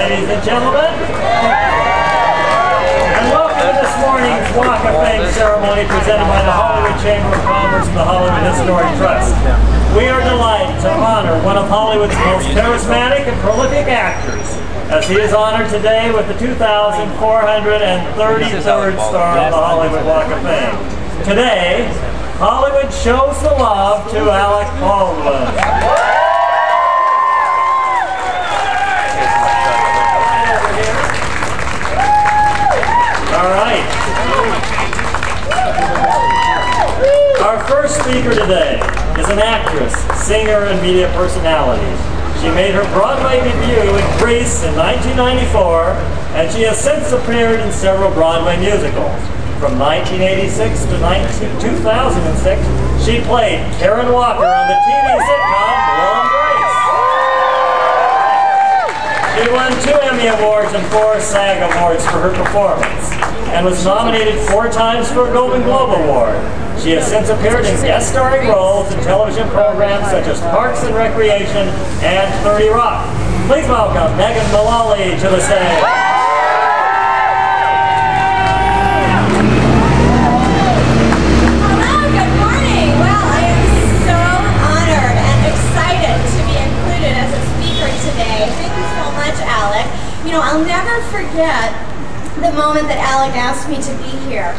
ladies and gentlemen. And welcome to this morning's Walk of Fame ceremony presented by the Hollywood Chamber of Commerce and the Hollywood Historic Trust. We are delighted to honor one of Hollywood's most charismatic and prolific actors, as he is honored today with the 2,433rd star on the Hollywood Walk of Fame. Today, Hollywood shows the love to Alec Baldwin. All right. Our first speaker today is an actress, singer, and media personality. She made her Broadway debut in Grease in 1994, and she has since appeared in several Broadway musicals. From 1986 to 2006, she played Karen Walker on the TV sitcom Will and Grace. She won 2 Emmy Awards and 4 SAG Awards for her performance, and was nominated 4 times for a Golden Globe Award. She has since appeared in guest starring roles in television programs such as Parks and Recreation and 30 Rock. Please welcome Mullally to the stage. Hello, good morning. Well, I am so honored and excited to be included as a speaker today. Thank you so much, Alec. You know, I'll never forget the moment that Alec asked me to be here.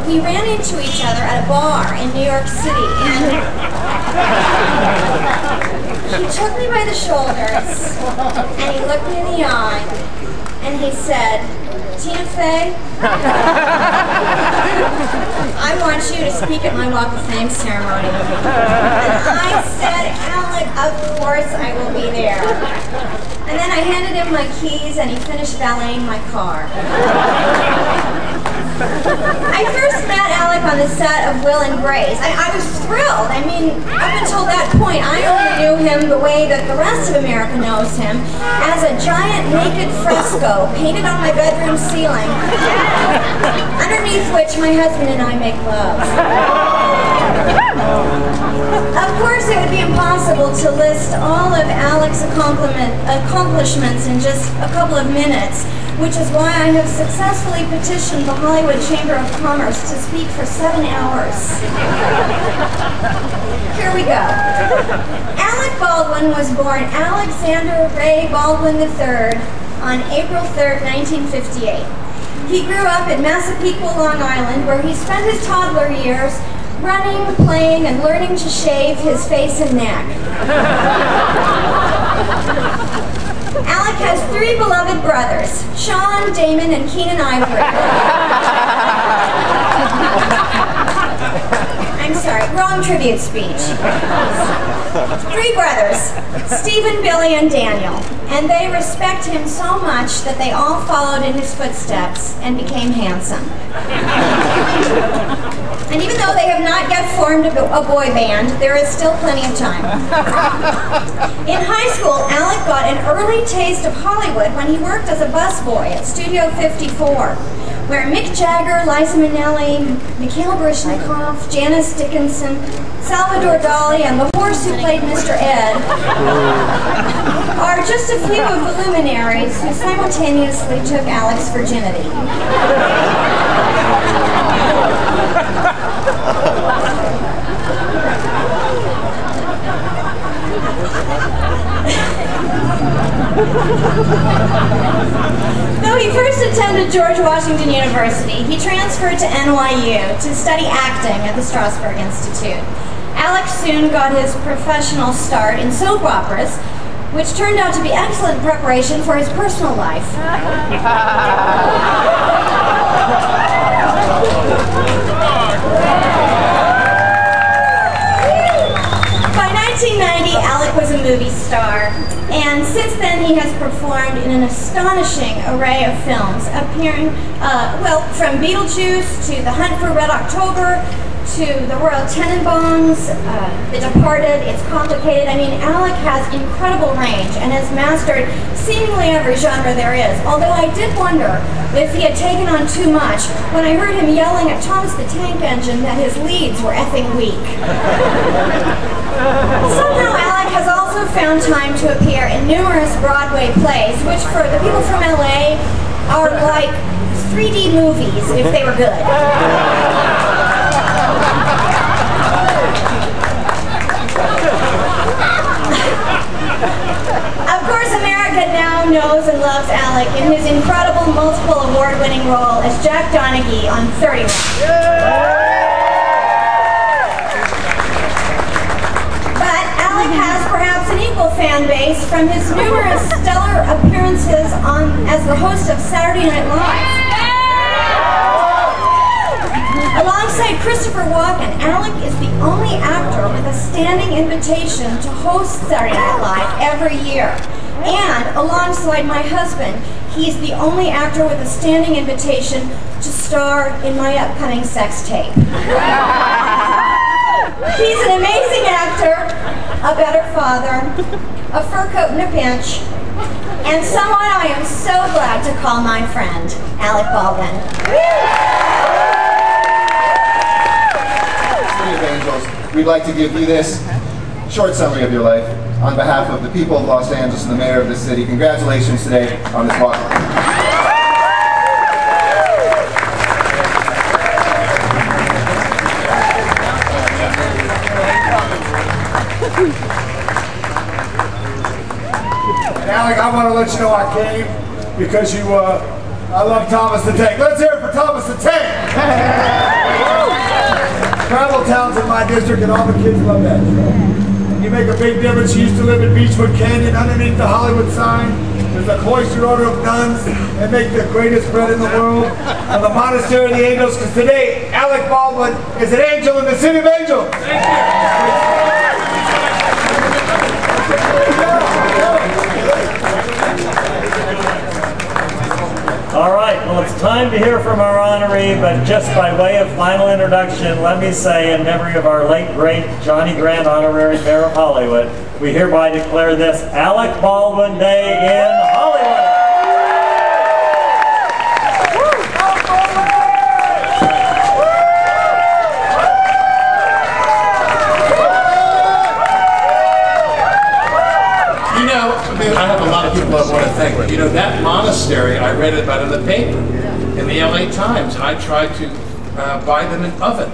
We ran into each other at a bar in New York City, and he took me by the shoulders, and he looked me in the eye, and he said, "Tina Fey, I want you to speak at my Walk of Fame ceremony." And I said, "Alec, of course I will be there." And then I handed him my keys, and he finished valeting my car. I first met Alec on the set of Will and Grace. I was thrilled. I mean, up until that point, I only knew him the way that the rest of America knows him, as a giant naked fresco painted on my bedroom ceiling, underneath which my husband and I make love. Of course, it would be impossible to list all of Alec's accomplishments in just a couple of minutes, which is why I have successfully petitioned the Hollywood Chamber of Commerce to speak for 7 hours. Here we go. Alec Baldwin was born Alexander Ray Baldwin III on April 3rd, 1958. He grew up in Massapequa, Long Island, where he spent his toddler years running, playing, and learning to shave his face and neck. Alec has 3 beloved brothers, Sean, Damon, and Keenan Ivory. I'm sorry, wrong tribute speech. 3 brothers, Stephen, Billy, and Daniel, and they respect him so much that they all followed in his footsteps and became handsome. And even though they have not yet formed a boy band, there is still plenty of time. In high school, Alec got an early taste of Hollywood when he worked as a busboy at Studio 54, where Mick Jagger, Liza Minnelli, Mikhail Baryshnikov, Janice Dickinson, Salvador Dali, and the horse who played Mr. Ed are just a few of the luminaries who simultaneously took Alec's virginity. Though he first attended George Washington University, he transferred to NYU to study acting at the Strasberg Institute. Alec soon got his professional start in soap operas, which turned out to be excellent preparation for his personal life. By 1990, Alec was a movie star, and since then he has performed in an astonishing array of films, appearing, well, from Beetlejuice to The Hunt for Red October to The Royal Tenenbaums, The Departed, It's Complicated. I mean, Alec has incredible range and has mastered seemingly every genre there is, although I did wonder if he had taken on too much when I heard him yelling at Thomas the Tank Engine that his leads were effing weak. Somehow Alec has also found on time to appear in numerous Broadway plays, which for the people from LA are like 3D movies if they were good. Of course, America now knows and loves Alec in his incredible multiple award-winning role as Jack Donaghy on 30 Rock. But Alec has perhaps an equal fan base from his numerous stellar appearances as the host of Saturday Night Live. Alongside Christopher Walken, Alec is the only actor with a standing invitation to host Saturday Night Live every year. And alongside my husband, he's the only actor with a standing invitation to star in my upcoming sex tape. He's an amazing actor, a better father, a fur coat and a pinch, and someone I am so glad to call my friend, Alec Baldwin. Angels, we'd like to give you this short summary of your life on behalf of the people of Los Angeles and the mayor of this city. Congratulations today on this walk. And Alec, I want to let you know I came because I love Thomas the Tank. Let's hear it for Thomas the Tank! Travel towns in my district and all the kids love that show. You make a big difference. She used to live in Beechwood Canyon underneath the Hollywood sign. There's a cloistered order of nuns that make the greatest bread in the world. And the Monastery of the Angels, because today Alec Baldwin is an angel in the city of angels. Thank you. All right, well, it's time to hear from our honoree, but just by way of final introduction, let me say, in memory of our late, great Johnny Grant Honorary Mayor of Hollywood, we hereby declare this Alec Baldwin Day in Hollywood. I have a lot of people I want to thank. But you know, that monastery, I read about in the paper, in the LA Times, and I tried to buy them an oven.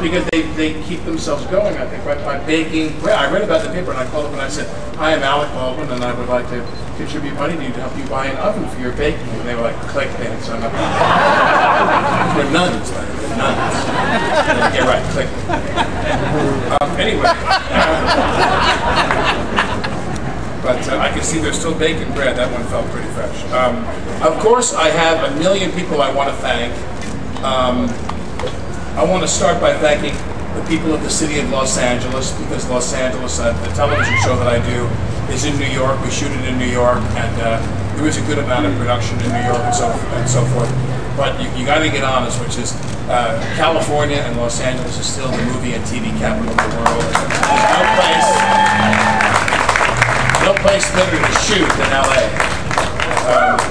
Because they keep themselves going, I think, right, by baking bread. I read about the paper, and I called up and I said, "Hi, I'm Alec Baldwin, and I would like to contribute money to you to help you buy an oven for your baking." And they were like, "Click," they had signed up. We're nuns, right? We're nuns. Yeah, right, click. Anyway. But I can see they're still baking bread. That one felt pretty fresh. Of course, I have a million people I want to thank. I want to start by thanking the people of the city of Los Angeles, because Los Angeles, the television show that I do, is in New York. We shoot it in New York, and there is a good amount of production in New York and so forth. But you got to get honest, which is California and Los Angeles is still the movie and TV capital of the world. There's no place better to shoot than LA.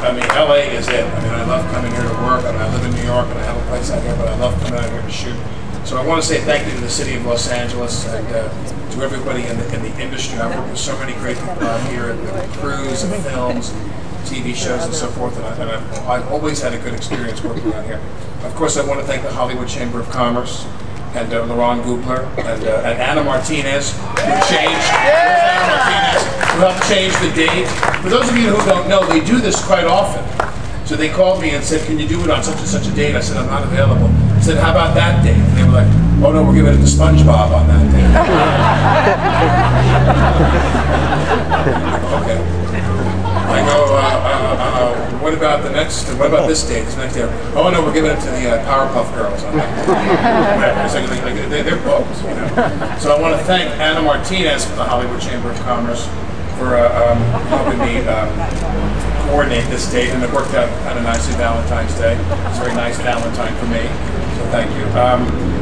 I mean, LA is it. I mean, I love coming here to work. I mean, I live in New York and I have a place out here, but I love coming out here to shoot. So I want to say thank you to the city of Los Angeles and to everybody in the industry. I work with so many great people out here, and crews and films, TV shows and so forth, and I've always had a good experience working out here. Of course, I want to thank the Hollywood Chamber of Commerce and Laurent Gubler and Anna Martinez, who helped change the date. For those of you who don't know, they do this quite often. So they called me and said, "Can you do it on such and such a date?" I said, "I'm not available." I said, "How about that date?" And they were like, "Oh no, we're giving it to SpongeBob on that date." Okay. I go, what about the next? What about this date? This next day? Oh no, we're giving it to the Powerpuff Girls on that date. They're booked, you know. So I want to thank Anna Martinez from the Hollywood Chamber of Commerce for helping me coordinate this date, and it worked out kind of nicely. Valentine's Day. It's a very nice Valentine for me. So thank you.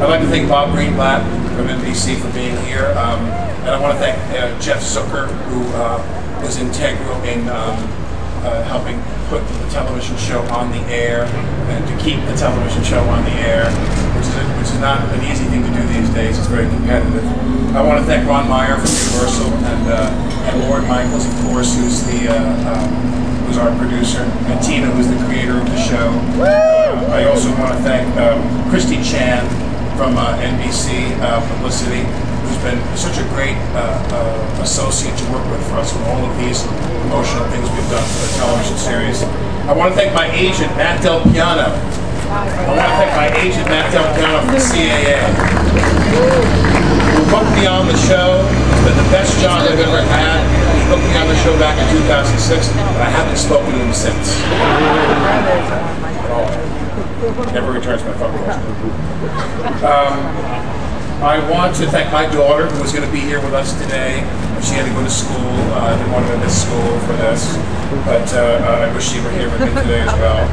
I'd like to thank Bob Greenblatt from NBC for being here, and I want to thank Jeff Zucker, who was integral in helping put the television show on the air and to keep the television show on the air, which is not an easy thing to do these days. It's very competitive. I want to thank Ron Meyer from Universal and Lauren Michaels, of course, who's our producer, and Tina, who's the creator of the show. I also want to thank Christy Chan from NBC Publicity, who's been such a great associate to work with for us on all of these promotional things we've done for the television series. I want to thank my agent, Matt Del Piano. I want to thank my agent, Matt Del Piano from the CAA, who booked me on the show. It's been the best job I've ever had. He booked me on the show back in 2006, but I haven't spoken to him since. Never returns my phone calls. I want to thank my daughter, who was going to be here with us today. She had to go to school. I didn't want her to miss school for this, but I wish she were here with me today as well.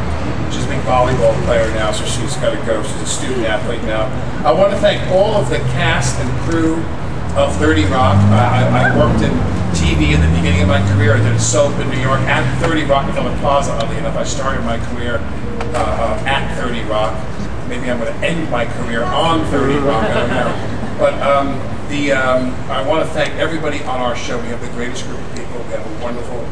She's a big volleyball player now, so she's got to go. She's a student athlete now. I want to thank all of the cast and crew of 30 Rock. I worked in TV in the beginning of my career. I did soap in New York at 30 Rockefeller Plaza, oddly enough. I started my career at 30 Rock. Maybe I'm going to end my career on 30 Rock, I don't know. But I want to thank everybody on our show. We have the greatest group of people. We have a wonderful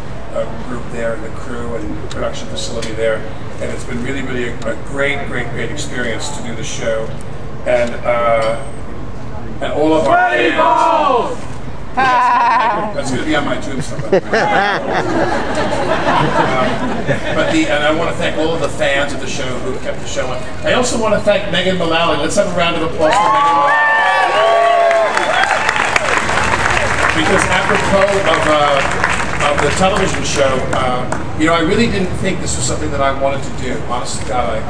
group there, and the crew and production facility there. And it's been really, really a great experience to do the show. And all of our fans. That's going to be on my tombstone. And I want to thank all of the fans of the show who have kept the show on. I also want to thank Megan Mullally. Let's have a round of applause for Megan Mullally. Because apropos of the television show, I really didn't think this was something that I wanted to do. Honest to God,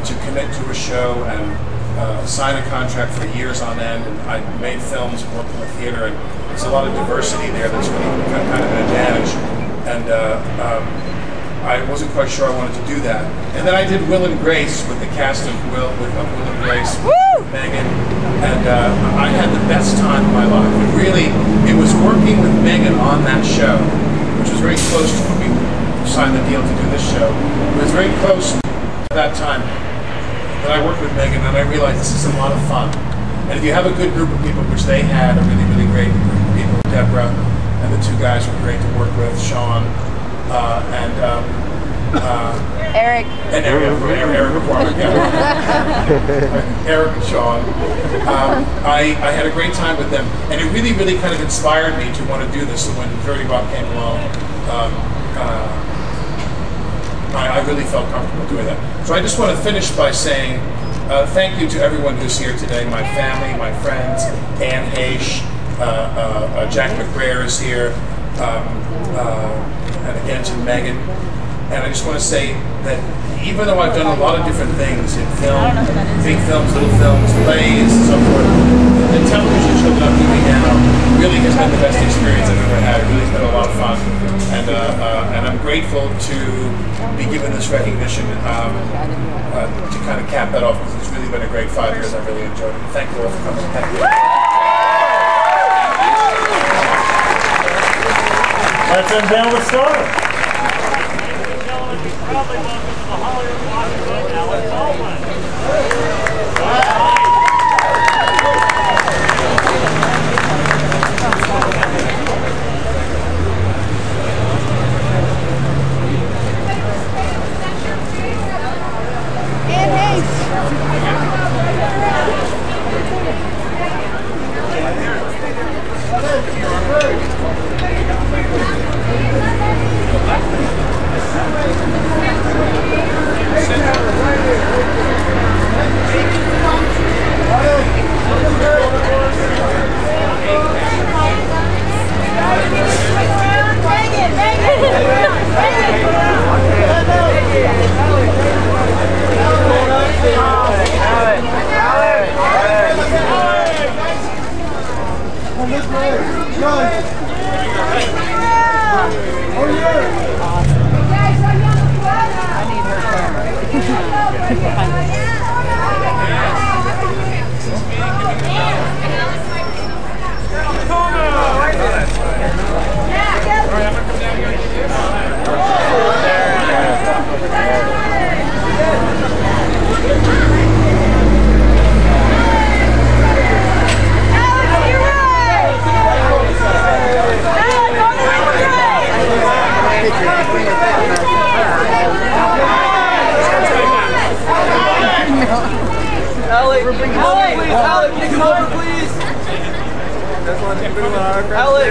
to commit to a show and sign a contract for years on end, and I made films, worked in the theater, and there's a lot of diversity there that's really kind of an advantage. And I wasn't quite sure I wanted to do that. And then I did Will and Grace with the cast of Will and Grace, with Megan, and I had the best time of my life. It was working with Megan on that show, which was very close to when we signed the deal to do this show. It was very close at that time that I worked with Megan, and I realized this is a lot of fun. And if you have a good group of people, which they had, a really great group of people, Deborah and the two guys were great to work with, Sean and Eric. And Eric McBrayer, yeah. Eric and Sean. I had a great time with them, and it really kind of inspired me to want to do this. So when 30 Rock came along, I really felt comfortable doing that. So I just want to finish by saying thank you to everyone who's here today, my family, my friends, Ann Heche, Jack McBrayer is here, and again to Megan. And I just want to say that even though I've done a lot of different things in film, big films, little films, plays, and so forth, the television show that I'm doing now really has been the best experience I've ever had. It really has been a lot of fun. And I'm grateful to be given this recognition to kind of cap that off, because it's really been a great 5 years. I really enjoyed it. Thank you all for coming. Thank you. Let's unveil the star. Proudly welcome to the Hollywood Walk of Fame, Alec Baldwin. Alec, can you come over, please? Alec!